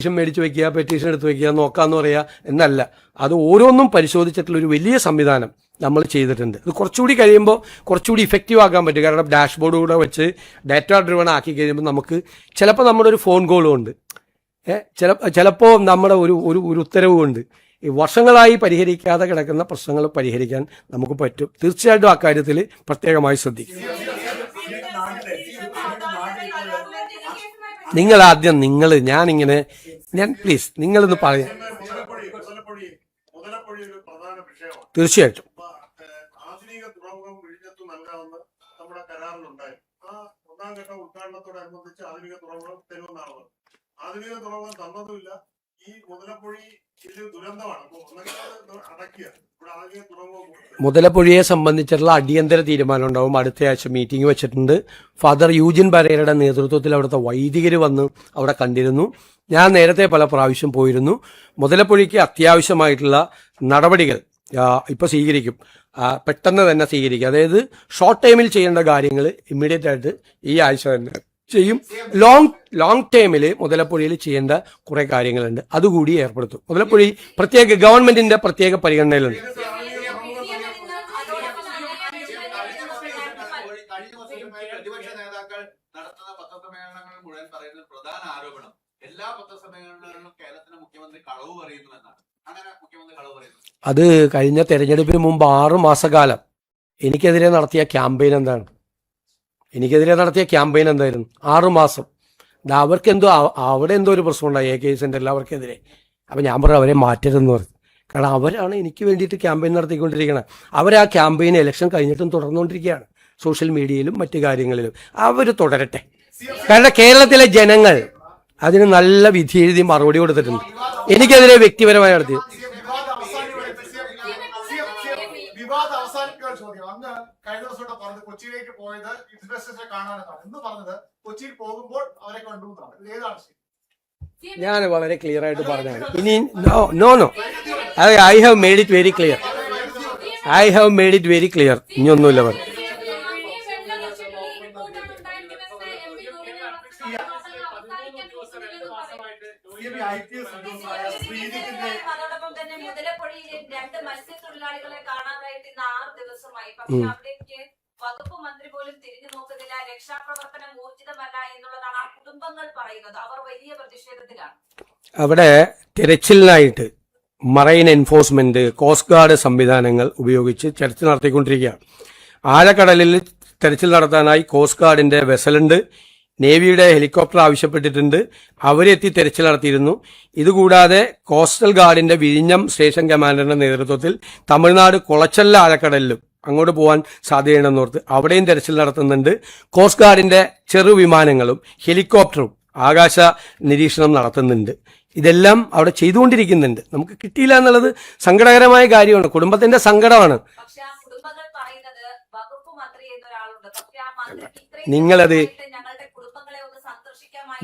മേടിച്ച് വയ്ക്കുക, പെറ്റീഷൻ എടുത്ത് വയ്ക്കുക, നോക്കാമെന്ന് പറയുക എന്നല്ല. അത് ഓരോന്നും പരിശോധിച്ചിട്ടുള്ളൊരു വലിയ സംവിധാനം നമ്മൾ ചെയ്തിട്ടുണ്ട്. ഇത് കുറച്ചുകൂടി കഴിയുമ്പോൾ കുറച്ചുകൂടി ഇഫക്റ്റീവ് ആക്കാൻ പറ്റും. കാരണം ഡാഷ്ബോർഡ് കൂടെ വെച്ച് ഡാറ്റ ഡ്രിവൺ ആക്കി കഴിയുമ്പോൾ നമുക്ക് ചിലപ്പോൾ നമ്മുടെ ഒരു ഫോൺ കോളും ഉണ്ട്, ചിലപ്പോൾ നമ്മുടെ ഒരു ഉത്തരവും ഉണ്ട്. ഈ വർഷങ്ങളായി പരിഹരിക്കാതെ കിടക്കുന്ന പ്രശ്നങ്ങൾ പരിഹരിക്കാൻ നമുക്ക് പറ്റും. തീർച്ചയായിട്ടും അക്കാര്യത്തിൽ പ്രത്യേകമായി ശ്രദ്ധിക്കും. നിങ്ങൾ ആദ്യം ഞാൻ പ്ലീസ് നിങ്ങളൊന്ന് പറയാം. തീർച്ചയായിട്ടും ആധുനിക തുറമുഖം വിഴിഞ്ഞത്ത് നൽകാമെന്ന് നമ്മുടെ കരാറിലുണ്ടായിരുന്നു. ആ ഒന്നാം ഘട്ട ഉദ്ഘാടനത്തോടനുബന്ധിച്ച് ആധുനിക തുറമുഖം തരുമെന്നാണ്. ആധുനിക തുറമുഖം തന്നതുമില്ല. ഈ മുതലപ്പൊഴി ഇത് ദുരന്തമാണ്. അടയ്ക്കുക ഇവിടെ ആധുനിക തുറമുഖം. മുതലപ്പൊഴിയെ സംബന്ധിച്ചുള്ള അടിയന്തര തീരുമാനം ഉണ്ടാവും. അടുത്ത ആഴ്ച മീറ്റിംഗ് വെച്ചിട്ടുണ്ട്. ഫാദർ യൂജിൻ പരേരയുടെ നേതൃത്വത്തിൽ അവിടുത്തെ വൈദികർ വന്ന് അവിടെ കണ്ടിരുന്നു. ഞാൻ നേരത്തെ പല പ്രാവശ്യം പോയിരുന്നു. മുതലപ്പൊഴിക്ക് അത്യാവശ്യമായിട്ടുള്ള നടപടികൾ ഇപ്പോൾ സ്വീകരിക്കും, പെട്ടെന്ന് തന്നെ സ്വീകരിക്കും. അതായത് ഷോർട്ട് ടൈമിൽ ചെയ്യേണ്ട കാര്യങ്ങൾ ഇമ്മീഡിയറ്റ് ആയിട്ട് ഈ ആഴ്ച തന്നെ ചെയ്യും. ലോങ് ടൈമിൽ മുതലപ്പൊഴിയിൽ ചെയ്യേണ്ട കുറേ കാര്യങ്ങളുണ്ട്, അതുകൂടി ഏർപ്പെടുത്തും. മുതലപ്പൊഴി ഗവൺമെന്റിന്റെ പ്രത്യേക പരിഗണനയിലുണ്ട്. പ്രതിപക്ഷ നേതാക്കൾ നടത്തുന്ന പത്രസമ്മേളനങ്ങൾ മുഴുവൻ പറയുന്ന പ്രധാന ആരോപണം എല്ലാ പത്രസമ്മേളനങ്ങളിലും കേരളത്തിലെ മുഖ്യമന്ത്രി കളവ് പറയുന്നു എന്നാണ്. അങ്ങനെ മുഖ്യമന്ത്രി കളവ് പറയുന്നു. അത് കഴിഞ്ഞ തെരഞ്ഞെടുപ്പിന് മുമ്പ് 6 മാസക്കാലം എനിക്കെതിരെ നടത്തിയ ക്യാമ്പയിൻ എന്തായിരുന്നു? 6 മാസം അവർക്കെന്തോ അവിടെ എന്തോ ഒരു പ്രശ്നം ഉണ്ടായി, AK സെൻ്ററിൽ അവർക്കെതിരെ. അപ്പം ഞാൻ പറഞ്ഞു അവരെ മാറ്റരുതെന്ന് പറഞ്ഞു. കാരണം അവരാണ് എനിക്ക് വേണ്ടിയിട്ട് ക്യാമ്പയിൻ നടത്തിക്കൊണ്ടിരിക്കുന്നത്. ആ ക്യാമ്പയിൻ ഇലക്ഷൻ കഴിഞ്ഞിട്ടും തുടർന്നുകൊണ്ടിരിക്കുകയാണ്. സോഷ്യൽ മീഡിയയിലും മറ്റു കാര്യങ്ങളിലും അവർ തുടരട്ടെ. കാരണം കേരളത്തിലെ ജനങ്ങൾ അതിന് നല്ല വിധി എഴുതി മറുപടി കൊടുത്തിട്ടുണ്ട്. എനിക്കെതിരെ വ്യക്തിപരമായി നടത്തി കഴിഞ്ഞ ദിവസം പറഞ്ഞത് കൊച്ചിയിലേക്ക് പോയത് ഇൻവെസ്റ്റേഴ്സിനെ കാണാനെന്നാണ്. ഇന്ന് പറഞ്ഞത് കൊച്ചിയിൽ പോകുമ്പോൾ അവരെ കണ്ടു എന്നാണ്. ഏതാണ് ശരി? ഞാൻ വളരെ ക്ലിയർ ആയിട്ട് പറഞ്ഞാണ്. ഇനി no I have made it very clear. ഇനിയൊന്നുമില്ല പറഞ്ഞു. അതോടൊപ്പം തന്നെ മുതലപ്പൊഴിയിലെ 2 മത്സ്യത്തൊഴിലാളികളെ കാണാതായിട്ട് ഇന്ന് 6 ദിവസമായി. പക്ഷെ അവിടേക്ക് വകുപ്പ് മന്ത്രി പോലും തിരിഞ്ഞു നോക്കുന്നില്ല. രക്ഷാപ്രവർത്തനം ഊർജിതമല്ല എന്നുള്ളതാണ് ആ കുടുംബങ്ങൾ പറയുന്നത്. അവർ വലിയ പ്രതിഷേധത്തിലാണ്. അവിടെ തിരച്ചിലിനായിട്ട് മറൈൻ എൻഫോഴ്സ്മെന്റ്, കോസ്റ്റ് ഗാർഡ് സംവിധാനങ്ങൾ ഉപയോഗിച്ച് തെരച്ചിൽ നടത്തിക്കൊണ്ടിരിക്കുകയാണ്. ആഴക്കടലിൽ തെരച്ചിൽ നടത്താനായി കോസ്റ്റ് ഗാർഡിന്റെ വെസലുണ്ട്, നേവിയുടെ ഹെലികോപ്റ്റർ ആവശ്യപ്പെട്ടിട്ടുണ്ട്. അവരെത്തി തെരച്ചിൽ നടത്തിയിരുന്നു. ഇതുകൂടാതെ കോസ്റ്റൽ ഗാർഡിന്റെ വിഴിഞ്ഞം സ്റ്റേഷൻ കമാൻഡറിന്റെ നേതൃത്വത്തിൽ തമിഴ്നാട് കുളച്ചല്ല ആഴക്കടലിലും അങ്ങോട്ട് പോകാൻ സാധ്യതയുണ്ടെന്നോർത്ത് അവിടെയും തെരച്ചിൽ നടത്തുന്നുണ്ട്. കോസ്റ്റ് ഗാർഡിന്റെ ചെറു വിമാനങ്ങളും ഹെലികോപ്റ്ററും ആകാശ നിരീക്ഷണം നടത്തുന്നുണ്ട്. ഇതെല്ലാം അവിടെ ചെയ്തുകൊണ്ടിരിക്കുന്നുണ്ട്. നമുക്ക് കിട്ടിയില്ല എന്നുള്ളത് സങ്കടകരമായ കാര്യമാണ്, കുടുംബത്തിന്റെ സങ്കടമാണ്. നിങ്ങളത്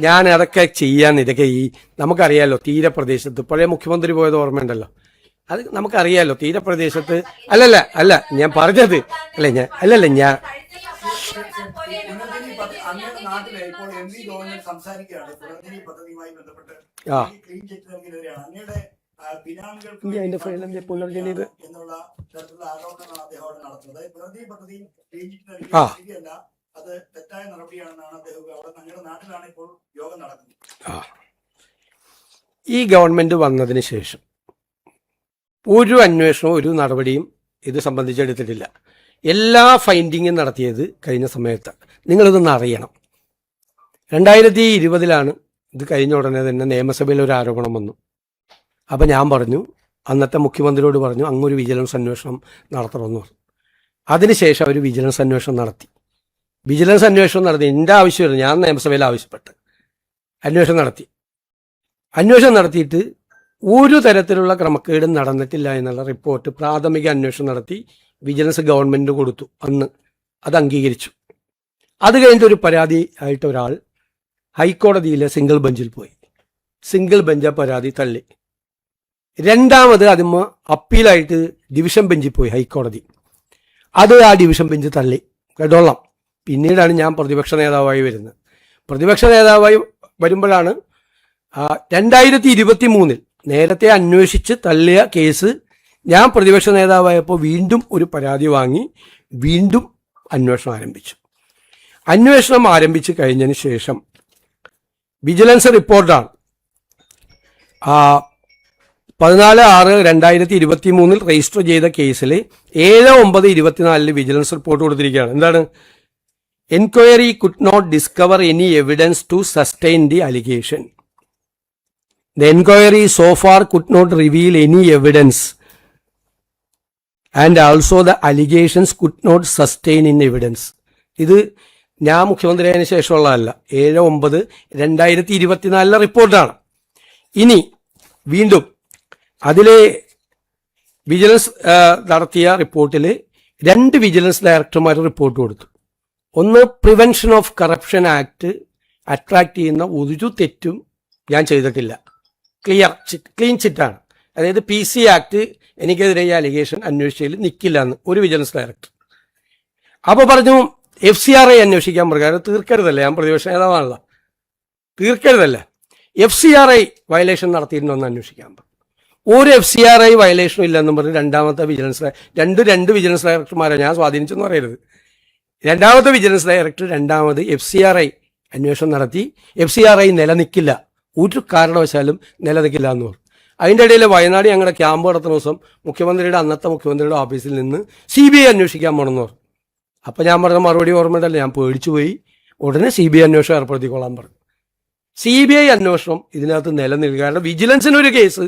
ഞാൻ അതൊക്കെ ഇതൊക്കെ നമുക്കറിയാലോ. തീരപ്രദേശത്ത് പഴയ മുഖ്യമന്ത്രി പോയത് ഓർമ്മയുണ്ടല്ലോ, അത് നമുക്കറിയാലോ. തീരപ്രദേശത്ത് അല്ല ഞാൻ പറഞ്ഞത് ഞാൻ അതിന്റെ ഫൈനലിന്റെ പുനർജനിത് അത് തെറ്റായ നടപടിയാണെന്നാണ് അദ്ദേഹം ഞങ്ങളുടെ നാട്ടിലാണ് ഇപ്പോൾ യോഗം നടക്കുന്നത്. ഈ ഗവൺമെന്റ് വന്നതിന് ശേഷം ഒരു അന്വേഷണവും ഒരു നടപടിയും ഇത് സംബന്ധിച്ചെടുത്തിട്ടില്ല. എല്ലാ ഫൈൻഡിങ്ങും നടത്തിയത് കഴിഞ്ഞ സമയത്താണ്. നിങ്ങളിതൊന്ന് അറിയണം. 2020 ഇത് കഴിഞ്ഞ ഉടനെ തന്നെ നിയമസഭയിൽ ഒരു ആരോപണം വന്നു. അപ്പം ഞാൻ പറഞ്ഞു, അന്നത്തെ മുഖ്യമന്ത്രിയോട് പറഞ്ഞു, അങ്ങൊരു വിജിലൻസ് അന്വേഷണം നടത്തണമെന്ന് പറഞ്ഞു. അതിനുശേഷം അവർ വിജിലൻസ് അന്വേഷണം നടത്തി. എൻ്റെ ആവശ്യമില്ല, ഞാൻ നിയമസഭയിൽ ആവശ്യപ്പെട്ട് അന്വേഷണം നടത്തിയിട്ട് ഒരു തരത്തിലുള്ള ക്രമക്കേടും നടന്നിട്ടില്ല എന്നുള്ള റിപ്പോർട്ട് പ്രാഥമിക അന്വേഷണം നടത്തി വിജിലൻസ് ഗവൺമെൻറ് കൊടുത്തു. അന്ന് അത് അംഗീകരിച്ചു. അത് കഴിഞ്ഞിട്ട് ഒരു പരാതി ആയിട്ട് ഒരാൾ ഹൈക്കോടതിയിലെ സിംഗിൾ ബെഞ്ചിൽ പോയി. സിംഗിൾ ബെഞ്ച് പരാതി തള്ളി. രണ്ടാമത് അതിന് അപ്പീലായിട്ട് ഡിവിഷൻ ബെഞ്ചിൽ പോയി ഹൈക്കോടതി. അത് ആ ഡിവിഷൻ ബെഞ്ച് തള്ളി. കേട്ടോളാം. പിന്നീടാണ് ഞാൻ പ്രതിപക്ഷ നേതാവായി വരുന്നത്. പ്രതിപക്ഷ നേതാവായി വരുമ്പോഴാണ് 2023 നേരത്തെ അന്വേഷിച്ച് തള്ളിയ കേസ് ഞാൻ പ്രതിപക്ഷ നേതാവായപ്പോൾ വീണ്ടും ഒരു പരാതി വാങ്ങി വീണ്ടും അന്വേഷണം ആരംഭിച്ചു. അന്വേഷണം ആരംഭിച്ചു കഴിഞ്ഞതിന് ശേഷം വിജിലൻസ് റിപ്പോർട്ടാണ് 14/6/2023 രജിസ്റ്റർ ചെയ്ത കേസിൽ 7/9/24 വിജിലൻസ് റിപ്പോർട്ട് കൊടുത്തിരിക്കുകയാണ്. എന്താണ്? Inquiry could not discover any evidence to sustain the allegation. The inquiry so far could not reveal any evidence and also the allegations could not sustain in evidence. ഇത് ഞാൻ മുഖ്യമന്ത്രിയായതിനു ശേഷമുള്ളതല്ല, 7/9/2024 റിപ്പോർട്ടാണ്. ഇനി വീണ്ടും അതിലെ വിജിലൻസ് നടത്തിയ റിപ്പോർട്ടിൽ 2 വിജിലൻസ് ഡയറക്ടർമാർ റിപ്പോർട്ട് കൊടുത്തു. ഒന്ന്, prevention of corruption act attract ചെയ്യുന്ന ഒരു തെറ്റും ഞാൻ ചെയ്തിട്ടില്ല, ക്ലീൻ ചിറ്റാണ്. അതായത് PC ആക്ട് എനിക്കെതിരെ ഈ അലിഗേഷൻ അന്വേഷിച്ചതിൽ നിൽക്കില്ല എന്ന് ഒരു വിജിലൻസ് ഡയറക്ടർ. അപ്പോൾ പറഞ്ഞു FCRI അന്വേഷിക്കാൻ പ്രകാരം തീർക്കരുതല്ലേ, ഞാൻ പ്രതിപക്ഷ നേതാവാണല്ലോ, തീർക്കരുതല്ല, FCRI വയലേഷൻ നടത്തിയിട്ടുണ്ടോന്ന് അന്വേഷിക്കാൻ പറഞ്ഞു. ഒരു FCRI വയലേഷനും ഇല്ലെന്നും പറഞ്ഞ് രണ്ടാമത്തെ വിജിലൻസ് രണ്ട് വിജിലൻസ് ഡയറക്ടർമാരെ ഞാൻ സ്വാധീനിച്ചെന്ന് പറയരുത്. രണ്ടാമത്തെ വിജിലൻസ് ഡയറക്ടർ രണ്ടാമത് FCRI അന്വേഷണം നടത്തി. FCRI നിലനിൽക്കില്ല, ഒരു കാരണവശാലും നിലനിൽക്കില്ല എന്ന് പറഞ്ഞു. അതിൻ്റെ ഇടയിൽ വയനാട് ഞങ്ങളുടെ ക്യാമ്പ് നടത്തുന്ന ദിവസം അന്നത്തെ മുഖ്യമന്ത്രിയുടെ ഓഫീസിൽ നിന്ന് CBI അന്വേഷിക്കാൻ പോകണമെന്ന് പറഞ്ഞു. അപ്പം ഞാൻ പറഞ്ഞ മറുപടി ഓർമ്മയുണ്ടല്ലോ, ഞാൻ പേടിച്ചു പോയി. ഉടനെ CBI അന്വേഷണം ഏർപ്പെടുത്തിക്കൊള്ളാൻ പറഞ്ഞു. CBI അന്വേഷണം ഇതിനകത്ത് നിലനിൽക്കുക, കാരണം വിജിലൻസിനൊരു കേസ്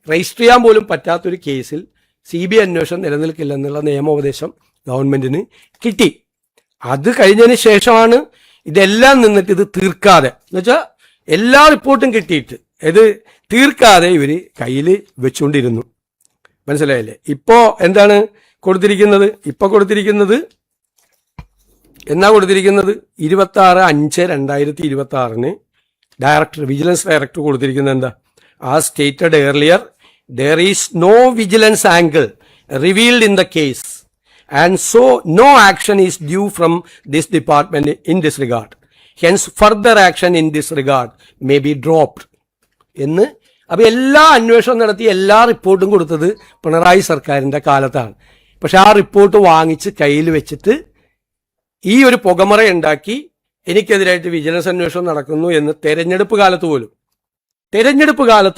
രജിസ്റ്റർ ചെയ്യാൻ പോലും പറ്റാത്തൊരു കേസിൽ CBI അന്വേഷണം നിലനിൽക്കില്ല എന്നുള്ള നിയമോപദേശം ഗവൺമെന്റിന് കിട്ടി. അത് കഴിഞ്ഞതിന് ശേഷമാണ് ഇതെല്ലാം നിന്നിട്ട് ഇത് തീർക്കാതെ, എന്നുവെച്ചാൽ എല്ലാ റിപ്പോർട്ടും കിട്ടിയിട്ട് ഇത് തീർക്കാതെ ഇവർ കയ്യിൽ വെച്ചുകൊണ്ടിരുന്നു. മനസ്സിലായില്ലേ? ഇപ്പോൾ എന്താണ് കൊടുത്തിരിക്കുന്നത്? ഇപ്പോൾ കൊടുത്തിരിക്കുന്നത് 26/5/2026 ഡയറക്ടർ, വിജിലൻസ് ഡയറക്ടർ കൊടുത്തിരിക്കുന്നത് എന്താ? As stated earlier, there is no vigilance angle revealed in the case and so no action is due from this department in this regard. Hence further action in this regard may be dropped. എന്ന് അപ്പോൾ എല്ലാ അന്വേഷണം നടത്തി എല്ലാ റിപ്പോർട്ടും കൊടുത്തത് പിണറായി സർക്കാരിൻ്റെ കാലത്താണ്. പക്ഷെ ആ റിപ്പോർട്ട് വാങ്ങിച്ച് കയ്യിൽ വെച്ചിട്ട് ഈ ഒരു പുകമറ ഉണ്ടാക്കി എനിക്കെതിരായിട്ട് വിജിലൻസ് അന്വേഷണം നടക്കുന്നു എന്ന് തെരഞ്ഞെടുപ്പ് കാലത്ത്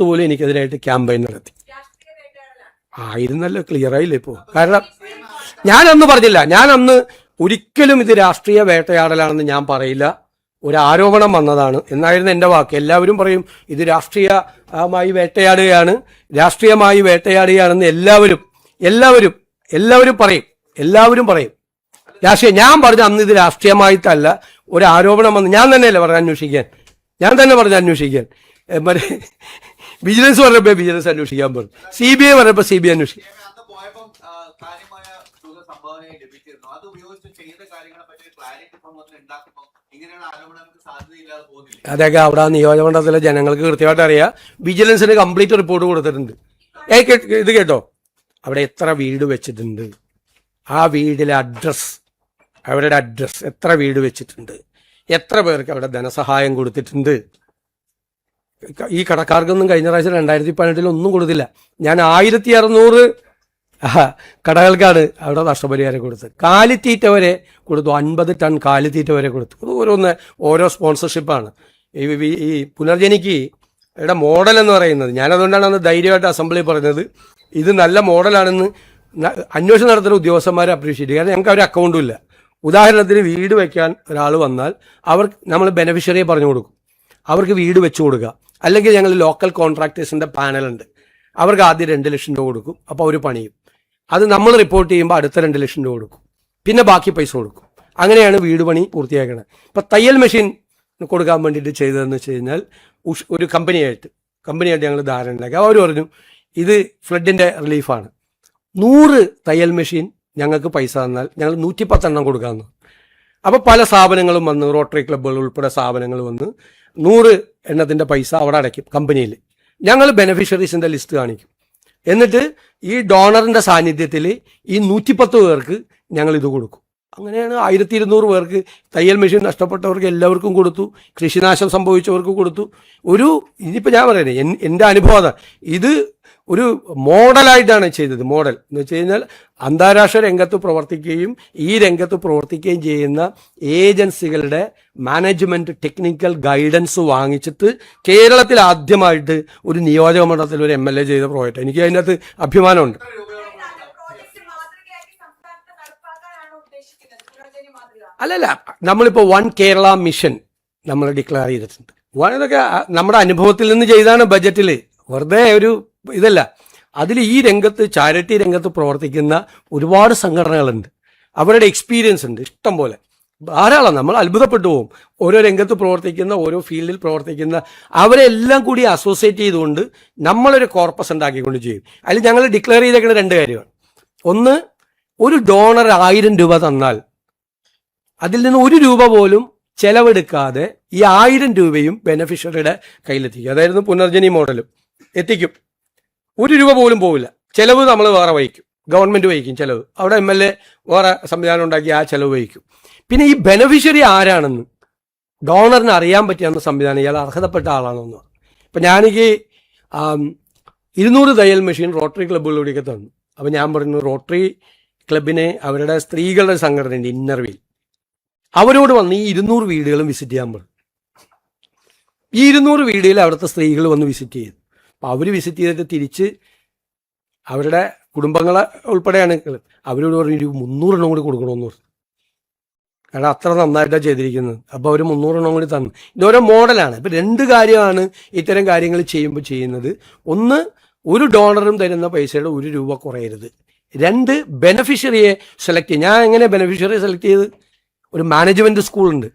പോലും എനിക്കെതിരായിട്ട് ക്യാമ്പയിൻ നടത്തി. ആയിരുന്നല്ലോ, ക്ലിയർ ആയില്ലേ ഇപ്പോൾ? കാരണം ഞാനന്ന് പറഞ്ഞില്ല, ഞാനന്ന് ഒരിക്കലും ഇത് രാഷ്ട്രീയ വേട്ടയാടലാണെന്ന് ഞാൻ പറയില്ല, ഒരു ആരോപണം വന്നതാണ് എന്നായിരുന്നു എൻ്റെ വാക്ക്. എല്ലാവരും പറയും ഇത് രാഷ്ട്രീയമായി വേട്ടയാടുകയാണെന്ന് എല്ലാവരും പറയും രാഷ്ട്രീയ. ഞാൻ പറഞ്ഞ അന്ന് ഇത് രാഷ്ട്രീയമായിട്ടല്ല, ഒരു ആരോപണം വന്ന് ഞാൻ തന്നെയല്ലേ പറഞ്ഞ അന്വേഷിക്കാൻ. വിജിലൻസ് പറഞ്ഞപ്പോൾ വിജിലൻസ് അന്വേഷിക്കാൻ പറഞ്ഞു, CBI പറഞ്ഞപ്പോൾ CBI അന്വേഷിക്കും. അന്ന് പോയപ്പോൾ കാര്യമായ തുക സംഭാവനയായി ലഭിച്ചിരുന്നു. അത് ഉപയോഗിച്ച് ചെയ്ത കാര്യങ്ങളെ പറ്റി ക്ലാരിറ്റി ഉണ്ടാക്കുമ്പോൾ ഇങ്ങനെയുള്ള ആരോപണങ്ങൾക്ക് സാധ്യതയില്ലാതെ പോകുന്നില്ല. അതൊക്കെ അവിടെ നിയോജകമണ്ഡലത്തിലെ ജനങ്ങൾക്ക് കൃത്യമായിട്ട് അറിയാം. വിജിലൻസിന് കംപ്ലീറ്റ് റിപ്പോർട്ട് കൊടുത്തിട്ടുണ്ട്. ഇത് കേട്ടോ, അവിടെ എത്ര വീട് വെച്ചിട്ടുണ്ട്, ആ വീടിലെ അഡ്രസ്, അവരുടെ അഡ്രസ്, എത്ര വീട് വെച്ചിട്ടുണ്ട്, എത്ര പേർക്ക് അവിടെ ധനസഹായം കൊടുത്തിട്ടുണ്ട്. ഈ കടക്കാർക്കൊന്നും കഴിഞ്ഞ പ്രാവശ്യം 2018 ഒന്നും കൊടുത്തില്ല. ഞാൻ 1600 കടകൾക്കാണ് അവിടെ നഷ്ടപരിഹാരം കൊടുത്തത്. കാലിത്തീറ്റ വരെ കൊടുത്തു, 50 ടൺ കാലിത്തീറ്റ വരെ കൊടുത്തു. അത് ഓരോ സ്പോൺസർഷിപ്പാണ്. ഈ പുനർജനിക്ക് ഇവിടെ മോഡൽ എന്ന് പറയുന്നത്, ഞാനതുകൊണ്ടാണ് അന്ന് ധൈര്യമായിട്ട് അസംബ്ലി പറഞ്ഞത് ഇത് നല്ല മോഡലാണെന്ന് അന്വേഷണം നടത്തുന്ന ഉദ്യോഗസ്ഥന്മാരെ അപ്രീഷിയേറ്റ് ചെയ്യും. കാരണം ഞങ്ങൾക്ക് ഒരു അക്കൗണ്ടും ഇല്ല. ഉദാഹരണത്തിന് വീട് വയ്ക്കാൻ ഒരാൾ വന്നാൽ നമ്മൾ ബെനഫിഷ്യറിയെ പറഞ്ഞു കൊടുക്കും, അവർക്ക് വീട് വെച്ചു കൊടുക്കുക. അല്ലെങ്കിൽ ഞങ്ങൾ ലോക്കൽ കോൺട്രാക്ടേഴ്സിൻ്റെ പാനലുണ്ട്, അവർക്ക് ആദ്യം 2 ലക്ഷം രൂപ കൊടുക്കും, അപ്പോൾ അവർ പണിയും. അത് നമ്മൾ റിപ്പോർട്ട് ചെയ്യുമ്പോൾ അടുത്ത 2 ലക്ഷം രൂപ കൊടുക്കും, പിന്നെ ബാക്കി പൈസ കൊടുക്കും. അങ്ങനെയാണ് വീട് പണി പൂർത്തിയാക്കുന്നത്. ഇപ്പം തയ്യൽ മെഷീൻ കൊടുക്കാൻ വേണ്ടിയിട്ട് ചെയ്തതെന്ന് വെച്ച് കഴിഞ്ഞാൽ ഒരു കമ്പനിയായിട്ട് ഞങ്ങൾ ധാരണ ഉണ്ടാക്കി. അവർ പറഞ്ഞു ഇത് ഫ്ലഡിൻ്റെ റിലീഫാണ്, 100 തയ്യൽ മെഷീൻ ഞങ്ങൾക്ക് പൈസ തന്നാൽ ഞങ്ങൾ 110 എണ്ണം കൊടുക്കാമെന്ന്. അപ്പോൾ പല സ്ഥാപനങ്ങളും വന്ന്, റോട്ടറി ക്ലബ്ബുകൾ ഉൾപ്പെടെ സ്ഥാപനങ്ങൾ വന്ന് 100 എണ്ണത്തിൻ്റെ പൈസ അവിടെ അടയ്ക്കും കമ്പനിയിൽ. ഞങ്ങൾ ബെനഫിഷ്യറീസിൻ്റെ ലിസ്റ്റ് കാണിക്കും. എന്നിട്ട് ഈ ഡോണറിൻ്റെ സാന്നിധ്യത്തിൽ ഈ 110 പേർക്ക് ഞങ്ങൾ ഇത് കൊടുക്കും. അങ്ങനെയാണ് 1200 പേർക്ക് തയ്യൽ മെഷീൻ നഷ്ടപ്പെട്ടവർക്ക് എല്ലാവർക്കും കൊടുത്തു, കൃഷിനാശം സംഭവിച്ചവർക്ക് കൊടുത്തു. ഇനിയിപ്പോൾ ഞാൻ പറയുന്നത് എൻ്റെ അനുഭവം അതാണ്. ഇത് ഒരു മോഡലായിട്ടാണ് ചെയ്തത്. മോഡൽ എന്ന് വെച്ച് കഴിഞ്ഞാൽ അന്താരാഷ്ട്ര രംഗത്ത് പ്രവർത്തിക്കുകയും ഈ രംഗത്ത് പ്രവർത്തിക്കുകയും ചെയ്യുന്ന ഏജൻസികളുടെ മാനേജ്മെന്റ് ടെക്നിക്കൽ ഗൈഡൻസ് വാങ്ങിച്ചിട്ട് കേരളത്തിൽ ആദ്യമായിട്ട് ഒരു നിയോജക മണ്ഡലത്തിൽ ഒരു MLA ചെയ്ത പ്രോജക്റ്റ്. എനിക്ക് അതിനകത്ത് അഭിമാനമുണ്ട്. എത്ര രൂപയോളം പ്രോജക്റ്റ് മാതൃകയാക്കി സംസ്ഥാനത്ത് നടപ്പാക്കാനാണ് ഉദ്ദേശിക്കുന്നത് പുനർജനി മാതൃക. അല്ലല്ല, നമ്മളിപ്പോൾ വൺ കേരള മിഷൻ നമ്മൾ ഡിക്ലെയർ ചെയ്തിട്ടുണ്ട്. ഇതൊക്കെ നമ്മുടെ അനുഭവത്തിൽ നിന്ന് ചെയ്താണ്. ബജറ്റിൽ വെറുതെ ഒരു ഇതല്ല. അതിൽ ഈ രംഗത്ത് ചാരിറ്റി രംഗത്ത് പ്രവർത്തിക്കുന്ന ഒരുപാട് സംഘടനകളുണ്ട്, അവരുടെ എക്സ്പീരിയൻസ് ഉണ്ട് ഇഷ്ടം പോലെ, ധാരാളം. നമ്മൾ അത്ഭുതപ്പെട്ടു പോകും. ഓരോ രംഗത്ത് പ്രവർത്തിക്കുന്ന, ഓരോ ഫീൽഡിൽ പ്രവർത്തിക്കുന്ന അവരെല്ലാം കൂടി അസോസിയേറ്റ് ചെയ്തുകൊണ്ട് നമ്മളൊരു കോർപ്പസ് ഉണ്ടാക്കിക്കൊണ്ട് ചെയ്യും. അതിൽ ഞങ്ങൾ ഡിക്ലെയർ ചെയ്തേക്കുന്ന 2 കാര്യമാണ്. ഒന്ന്, ഒരു ഡോണർ 1000 രൂപ തന്നാൽ അതിൽ നിന്ന് 1 രൂപ പോലും ചെലവെടുക്കാതെ ഈ 1000 രൂപയും ബെനഫിഷ്യറിയുടെ കയ്യിലെത്തിക്കും. അതായിരുന്നു പുനർജനി മോഡലും. എത്തിക്കും, 1 രൂപ പോലും പോവില്ല. ചെലവ് നമ്മൾ വേറെ വഹിക്കും, ഗവൺമെന്റ് വഹിക്കും ചെലവ്. അവിടെ MLA വേറെ സംവിധാനം ഉണ്ടാക്കി ആ ചെലവ് വഹിക്കും. പിന്നെ ഈ ബെനഫിഷ്യറി ആരാണെന്ന് ഡോണറിന് അറിയാൻ പറ്റിയെന്ന സംവിധാനം, ഇയാൾ അർഹതപ്പെട്ട ആളാണെന്ന്. ഇപ്പം ഞാനെനിക്ക് 200 തയ്യൽ മെഷീൻ റോട്ടറി ക്ലബ്ബുകളിലൂടെയൊക്കെ തന്നു. അപ്പം ഞാൻ പറഞ്ഞു, റോട്ടറി ക്ലബിനെ അവരുടെ സ്ത്രീകളുടെ സംഘടനയുണ്ട് ഇന്നർവീൽ, അവരോട് വന്ന് ഈ 200 വീടുകളും വിസിറ്റ് ചെയ്യാൻ പറഞ്ഞു. ഈ 200 വീടുകളിൽ അവിടുത്തെ സ്ത്രീകൾ വന്ന് വിസിറ്റ് ചെയ്തു. അപ്പോൾ അവർ വിസിറ്റ് ചെയ്തിട്ട് തിരിച്ച് അവരുടെ കുടുംബങ്ങളെ ഉൾപ്പെടെയാണ് അവരോട് പറഞ്ഞു 300 എണ്ണം കൂടി കൊടുക്കണമെന്ന് പറഞ്ഞു. കാരണം അത്ര നന്നായിട്ടാണ് ചെയ്തിരിക്കുന്നത്. അപ്പോൾ അവർ 300 എണ്ണം കൂടി തന്നു. ഇതോരോ മോഡലാണ്. ഇപ്പം 2 കാര്യമാണ് ഇത്തരം കാര്യങ്ങൾ ചെയ്യുമ്പോൾ ചെയ്യുന്നത്. ഒന്ന്, ഒരു ഡോണറും തരുന്ന പൈസയുടെ 1 രൂപ കുറയരുത്. 2, ബെനഫിഷ്യറിയെ സെലക്ട് ചെയ്യും. ഞാൻ എങ്ങനെ ബെനഫിഷ്യറിയെ സെലക്ട് ചെയ്ത്, ഒരു മാനേജ്മെൻറ്റ് സ്കൂളുണ്ട്,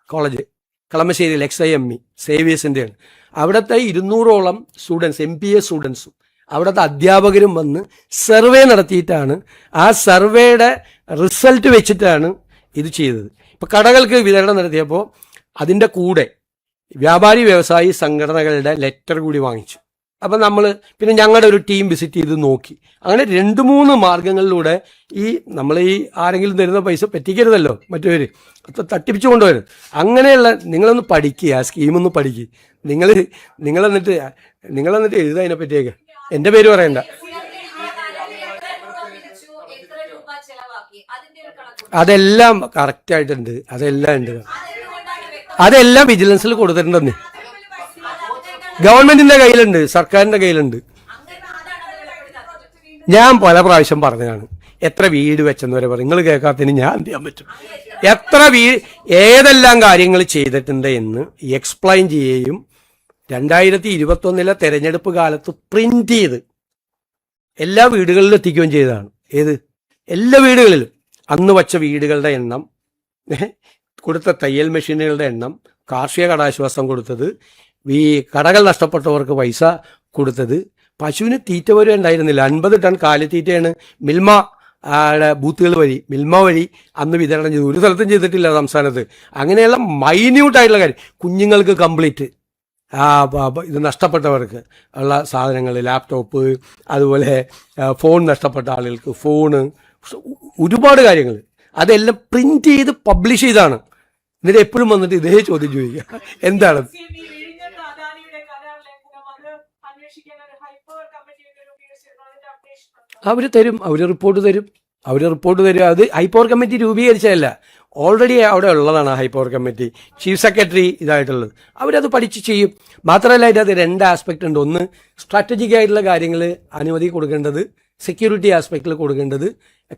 കോളേജ് കളമശ്ശേരിയിൽ, XIME സേവിയേഴ്സിൻ്റെയാണ്. അവിടുത്തെ 200ഓളം സ്റ്റുഡൻസ്, MPA സ്റ്റുഡൻസും അവിടുത്തെ അധ്യാപകരും വന്ന് സർവേ നടത്തിയിട്ടാണ്, ആ സർവേയുടെ റിസൾട്ട് വെച്ചിട്ടാണ് ഇത് ചെയ്തത്. ഇപ്പോൾ കടകൾക്ക് വിതരണം നടത്തിയപ്പോൾ അതിൻ്റെ കൂടെ വ്യാപാരി വ്യവസായി സംഘടനകളുടെ ലെറ്റർ കൂടി വാങ്ങിച്ചു. അപ്പം പിന്നെ ഞങ്ങളുടെ ഒരു ടീം വിസിറ്റ് ചെയ്ത് നോക്കി. അങ്ങനെ 2-3 മാർഗങ്ങളിലൂടെ നമ്മൾ ആരെങ്കിലും തരുന്ന പൈസ പറ്റിക്കരുതല്ലോ, മറ്റൊരു തട്ടിപ്പിച്ചു കൊണ്ടുവരും. അങ്ങനെയുള്ള നിങ്ങളൊന്ന് പഠിക്കുക, ആ സ്കീമൊന്ന് പഠിക്കുക. നിങ്ങളെന്നിട്ട് എഴുതുക അതിനെപ്പറ്റിയൊക്കെ. എൻ്റെ പേര് പറയണ്ട. അതെല്ലാം കറക്റ്റായിട്ടുണ്ട്, അതെല്ലാം ഉണ്ട്. അതെല്ലാം വിജിലൻസിൽ കൊടുത്തിട്ടുണ്ടെന്ന് ഗവൺമെന്റിന്റെ കയ്യിലുണ്ട്, സർക്കാരിന്റെ കയ്യിലുണ്ട്. ഞാൻ പല പ്രാവശ്യം പറഞ്ഞതാണ്. എത്ര വീട് വെച്ചെന്ന് വരെ പറയും. നിങ്ങൾ കേൾക്കാത്തതിന് ഞാൻ എന്ത് ചെയ്യാൻ പറ്റും? ഏതെല്ലാം കാര്യങ്ങൾ ചെയ്തിട്ടുണ്ട് എന്ന് എക്സ്പ്ലെയിൻ ചെയ്യുകയും 2021 തെരഞ്ഞെടുപ്പ് കാലത്ത് പ്രിന്റ് ചെയ്ത് എല്ലാ വീടുകളിലും എത്തിക്കുകയും ചെയ്തതാണ്. എല്ലാ വീടുകളിലും അന്ന് വച്ച വീടുകളുടെ എണ്ണം, കൊടുത്ത തയ്യൽ മെഷീനുകളുടെ എണ്ണം, കാർഷിക കടാശ്വാസം കൊടുത്തത്, കടകൾ നഷ്ടപ്പെട്ടവർക്ക് പൈസ കൊടുത്തത്, പശുവിന് തീറ്റ വരെ ഉണ്ടായിരുന്നില്ല. 50 ടൺ കാലിത്തീറ്റയാണ് മിൽമ ബൂത്തുകൾ വഴി, മിൽമ വഴി അന്ന് വിതരണം ചെയ്തു. ഒരു സ്ഥലത്തും ചെയ്തിട്ടില്ല സംസ്ഥാനത്ത്. അങ്ങനെയുള്ള മൈന്യൂട്ടായിട്ടുള്ള കാര്യം, കുഞ്ഞുങ്ങൾക്ക് കംപ്ലീറ്റ് ഇത് നഷ്ടപ്പെട്ടവർക്ക് ഉള്ള സാധനങ്ങൾ, ലാപ്ടോപ്പ്, അതുപോലെ ഫോൺ നഷ്ടപ്പെട്ട ആളുകൾക്ക് ഫോണ്, ഒരുപാട് കാര്യങ്ങൾ അതെല്ലാം പ്രിന്റ് ചെയ്ത് പബ്ലിഷ് ചെയ്താണ്. എന്നിട്ട് എപ്പോഴും വന്നിട്ട് ഇതേ ചോദ്യം ചോദിക്കുക, എന്താണ് അവർ റിപ്പോർട്ട് തരും. അത് ഹൈപ്പവർ കമ്മിറ്റി രൂപീകരിച്ചതല്ല, ഓൾറെഡി അവിടെ ഉള്ളതാണ് ഹൈപ്പവർ കമ്മിറ്റി, ചീഫ് സെക്രട്ടറി ഇതായിട്ടുള്ളത്. അവരത് പഠിച്ച് ചെയ്യും. മാത്രമല്ല അതിനകത്ത് 2 ആസ്പെക്ട് ഉണ്ട്. ഒന്ന്, സ്ട്രാറ്റജിക് ആയിട്ടുള്ള കാര്യങ്ങൾ അനുമതി കൊടുക്കേണ്ടത്, സെക്യൂരിറ്റി ആസ്പെക്റ്റിൽ കൊടുക്കേണ്ടത്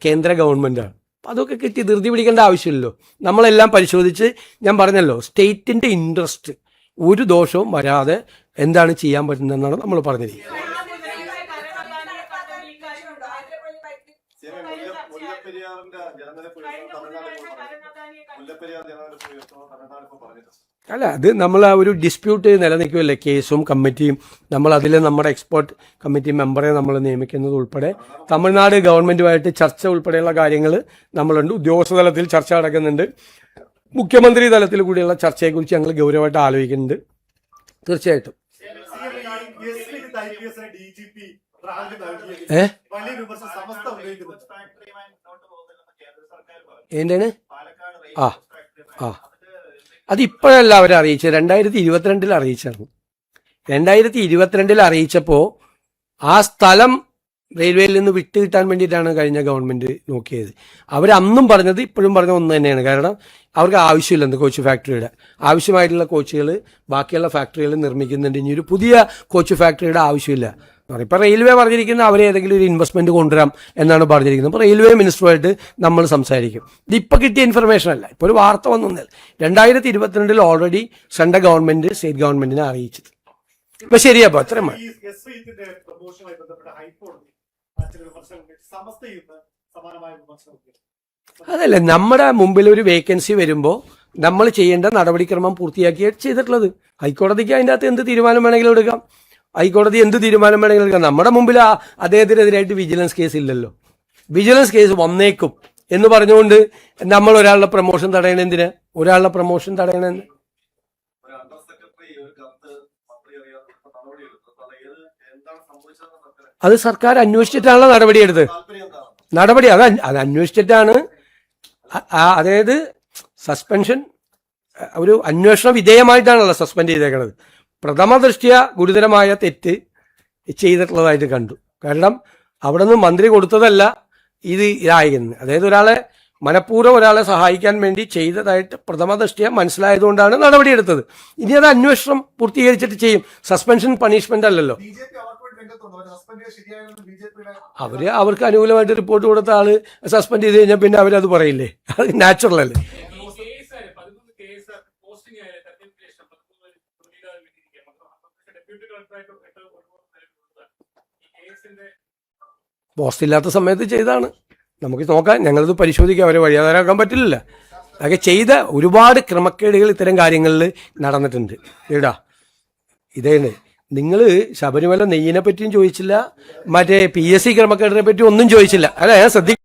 കേന്ദ്ര ഗവൺമെൻറ്റാണ്. അതൊക്കെ കിട്ടി ധൃതി പിടിക്കേണ്ട ആവശ്യമില്ലല്ലോ. നമ്മളെല്ലാം പരിശോധിച്ച്, ഞാൻ പറഞ്ഞല്ലോ, സ്റ്റേറ്റിൻ്റെ ഇൻട്രസ്റ്റ് ഒരു ദോഷവും വരാതെ എന്താണ് ചെയ്യാൻ പറ്റുന്നതെന്നാണ് നമ്മൾ പറഞ്ഞിരിക്കുന്നത്. അല്ല, അത് നമ്മൾ ആ ഒരു ഡിസ്പ്യൂട്ട് നിലനിൽക്കുമല്ലേ, കേസും കമ്മിറ്റിയും. നമ്മൾ അതിൽ നമ്മുടെ എക്സ്പേർട്ട് കമ്മിറ്റി മെമ്പറെ നമ്മൾ നിയമിക്കുന്നത് ഉൾപ്പെടെ തമിഴ്നാട് ഗവൺമെൻറ്റുമായിട്ട് ചർച്ച ഉൾപ്പെടെയുള്ള കാര്യങ്ങൾ നമ്മളുണ്ട്. ഉദ്യോഗസ്ഥ തലത്തിൽ ചർച്ച നടക്കുന്നുണ്ട്. മുഖ്യമന്ത്രി തലത്തിൽ കൂടിയുള്ള ചർച്ചയെക്കുറിച്ച് ഞങ്ങൾ ഗൗരവമായിട്ട് ആലോചിക്കുന്നുണ്ട്. തീർച്ചയായിട്ടും എന്താണ് ആ ആ അതിപ്പോഴല്ല അവരെ അറിയിച്ചത്, 2022 അറിയിച്ചായിരുന്നു. 2022 അറിയിച്ചപ്പോൾ ആ സ്ഥലം റെയിൽവേയിൽ നിന്ന് വിട്ട് കിട്ടാൻ വേണ്ടിയിട്ടാണ് കഴിഞ്ഞ ഗവൺമെന്റ് നോക്കിയത്. അവരന്നും പറഞ്ഞത് ഇപ്പോഴും പറഞ്ഞ ഒന്ന് തന്നെയാണ്. കാരണം അവർക്ക് ആവശ്യമില്ലെന്ന് കോച്ച് ഫാക്ടറിയുടെ ആവശ്യമായിട്ടുള്ള കോച്ചുകൾ ബാക്കിയുള്ള ഫാക്ടറികൾ നിർമ്മിക്കുന്നുണ്ട്. ഇനി ഒരു പുതിയ കോച്ച് ഫാക്ടറിയുടെ ആവശ്യമില്ല. ഇപ്പൊ റെയിൽവേ പറഞ്ഞിരിക്കുന്ന അവരെ ഏതെങ്കിലും ഒരു ഇൻവെസ്റ്റ്മെന്റ് കൊണ്ടുവരാം എന്നാണ് പറഞ്ഞിരിക്കുന്നത്. അപ്പോൾ റെയിൽവേ മിനിസ്റ്ററുമായിട്ട് നമ്മൾ സംസാരിക്കും. ഇതിപ്പോൾ കിട്ടിയ ഇൻഫർമേഷൻ അല്ല, ഇപ്പോൾ ഒരു വാർത്ത വന്നൊന്നല്ല. 2022 ഓൾറെഡി സെൻട്രൽ ഗവൺമെന്റ് സ്റ്റേറ്റ് ഗവൺമെന്റിനെ അറിയിച്ചത്. ഇപ്പൊ ശരിയാപ്പോ അത്രയും ഈ SVITന്റെ പ്രമോഷനുമായി ബന്ധപ്പെട്ട ഹൈക്കോടതി ചില വിമർശനം സമസ്തയിൽ നിന്ന് സമാനമായ വിമർശനം അതല്ല, നമ്മുടെ മുമ്പിൽ ഒരു വേക്കൻസി വരുമ്പോൾ നമ്മൾ ചെയ്യേണ്ട നടപടിക്രമം പൂർത്തിയാക്കിയാണ് ചെയ്തിട്ടുള്ളത്. ഹൈക്കോടതിക്ക് അതിൻ്റെ അകത്ത് എന്ത് തീരുമാനം വേണമെങ്കിലും എടുക്കാം. ഹൈക്കോടതി എന്ത് തീരുമാനം വേണമെങ്കിലും എടുക്കാം. നമ്മുടെ മുമ്പിൽ അദ്ദേഹത്തിനെതിരായിട്ട് വിജിലൻസ് കേസ് ഇല്ലല്ലോ. വിജിലൻസ് കേസ് വന്നേക്കും എന്ന് പറഞ്ഞുകൊണ്ട് നമ്മൾ ഒരാളുടെ പ്രൊമോഷൻ തടയണ എന്തിന്? ഒരാളുടെ പ്രൊമോഷൻ തടയണ എന്തിന്? അത് സർക്കാർ അന്വേഷിച്ചിട്ടാണല്ലോ നടപടിയെടുത്തത്. നടപടി അത് അന്വേഷിച്ചിട്ടാണ്. അതായത് സസ്പെൻഷൻ ഒരു അന്വേഷണ വിധേയമായിട്ടാണല്ലോ സസ്പെൻഡ് ചെയ്തേക്കുന്നത്. പ്രഥമ ദൃഷ്ട്യാ ഗുരുതരമായ തെറ്റ് ചെയ്തിട്ടുള്ളതായിട്ട് കണ്ടു. കാരണം അവിടെ നിന്ന് മന്ത്രി കൊടുത്തതല്ല ഇതായിരുന്നു. അതായത് ഒരാളെ മനഃപൂർവ്വം ഒരാളെ സഹായിക്കാൻ വേണ്ടി ചെയ്തതായിട്ട് പ്രഥമ ദൃഷ്ട്യാ മനസ്സിലായതുകൊണ്ടാണ് നടപടിയെടുത്തത്. ഇനി അത് അന്വേഷണം പൂർത്തീകരിച്ചിട്ട് ചെയ്യും. സസ്പെൻഷൻ പണിഷ്മെന്റ് അല്ലല്ലോ. അവർക്ക് അനുകൂലമായിട്ട് റിപ്പോർട്ട് കൊടുത്ത ആള് സസ്പെൻഡ് ചെയ്ത് കഴിഞ്ഞാൽ പിന്നെ അവരത് പറയില്ലേ? അത് നാച്ചുറൽ അല്ലേ? പോസ്റ്റ് ഇല്ലാത്ത സമയത്ത് ചെയ്താണ്. നമുക്ക് നോക്കാം, ഞങ്ങളത് പരിശോധിക്കാം. അവരെ വഴിയാധാരാക്കാൻ പറ്റില്ലല്ലോ. അതൊക്കെ ചെയ്ത ഒരുപാട് ക്രമക്കേടുകൾ ഇത്തരം കാര്യങ്ങളിൽ നടന്നിട്ടുണ്ട്. ഇതേണ് നിങ്ങൾ ശബരിമല നെയ്യിനെ പറ്റിയും ചോദിച്ചില്ല, മറ്റേ PSC ക്രമക്കേടിനെ പറ്റി ഒന്നും ചോദിച്ചില്ല. അല്ല, ഞാൻ ശ്രദ്ധിക്കും.